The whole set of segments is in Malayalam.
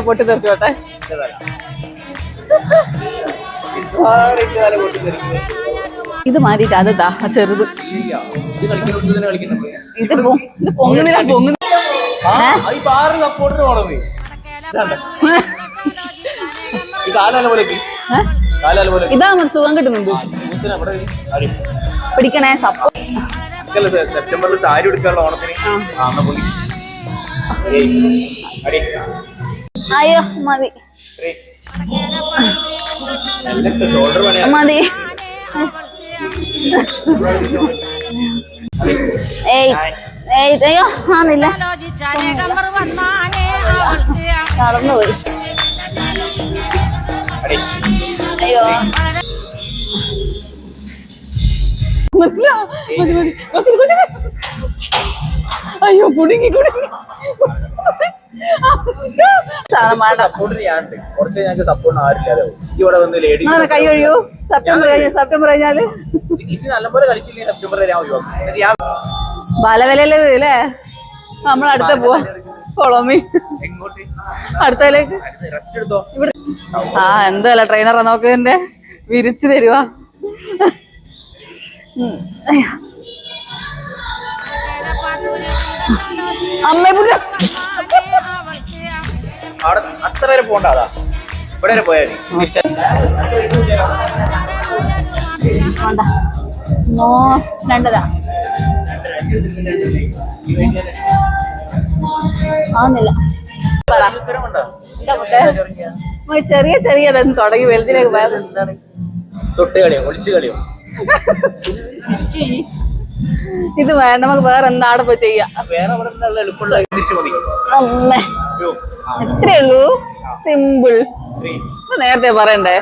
പൊട്ടി തെറിച്ചോട്ടെ. ഇത് മാറ്റിട്ട് അത് ചെറുത്. ഇത് പൊങ്ങുന്നില്ല പൊങ്ങുന്നില്ല. ഇതാ സുഖം കിട്ടുന്നുണ്ട്. പിടിക്കണേ സപ്പോ സെപ്റ്റംബറിൽ സാരി എടുക്കാനുള്ള ഓണത്തിന്. അയ്യോ മതി മതി. അയ്യോ ആന്നില്ല നടന്നുപോയി. അയ്യോ അയ്യോ കുടുങ്ങി കുടുങ്ങി. കൈ ഒഴിയൂ. സെപ്റ്റംബർ കഴിഞ്ഞാല് ബാലവിലല്ലേ അല്ലേ? നമ്മൾ അടുത്ത പോവാ കൊളമി അടുത്തതിലേക്ക്. ആ എന്തല്ല ട്രെയിനറാ നോക്ക്. എന്റെ വിരിച്ചു തരുവാ. അമ്മ അത്ര വരെ പോണ്ടാ. ഇവിടെ വരെ പോയാ രണ്ടര ആവുന്നില്ല. ചെറിയ ചെറിയതെന്ന് തുടങ്ങി വലുതിലേക്ക് പോയത്. തൊട്ട് കളിയോ ഒളിച്ചു കളിയോ? ഇത് വേണ്ട, നമുക്ക് വേറെ എന്താ അവിടെ പോയി ചെയ്യാം. എത്രയേ ഉള്ളൂ? സിമ്പിൾ. നേരത്തെ പറയണ്ടേ?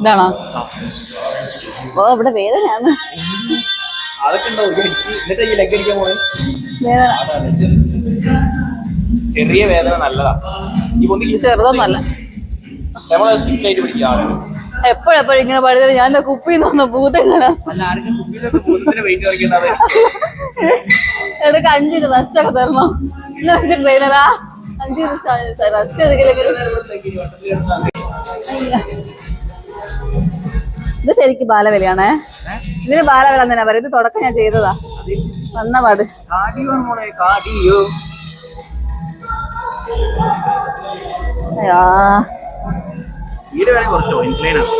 ഇതാണോ? ഓ ഇവിടെ വേദനയാണ്. ചെറിയ വേദന നല്ലതാ. ചെറുതൊന്നല്ല. എപ്പോഴെപ്പോഴും ഇങ്ങനെ പഠിച്ചത് ഞാൻ കുപ്പിന്ന് വന്ന ഭൂതങ്ങനെ എടുക്ക 5 റെസ്റ്റ് ഒക്കെ തരണോ? ട്രെയിനറാ 5 റെസ്റ്റ് എടുക്കില്ലെങ്കിൽ. ഇത് ശരിക്കും ബാലവിലയാണേ. ഇതിന് ബാലവില തന്നെ പറയാം. ഇത് തുടക്കം ഞാൻ ചെയ്തതാ. വന്ന പാട് കുറച്ചോ ഇൻക്ലൈനാണ്.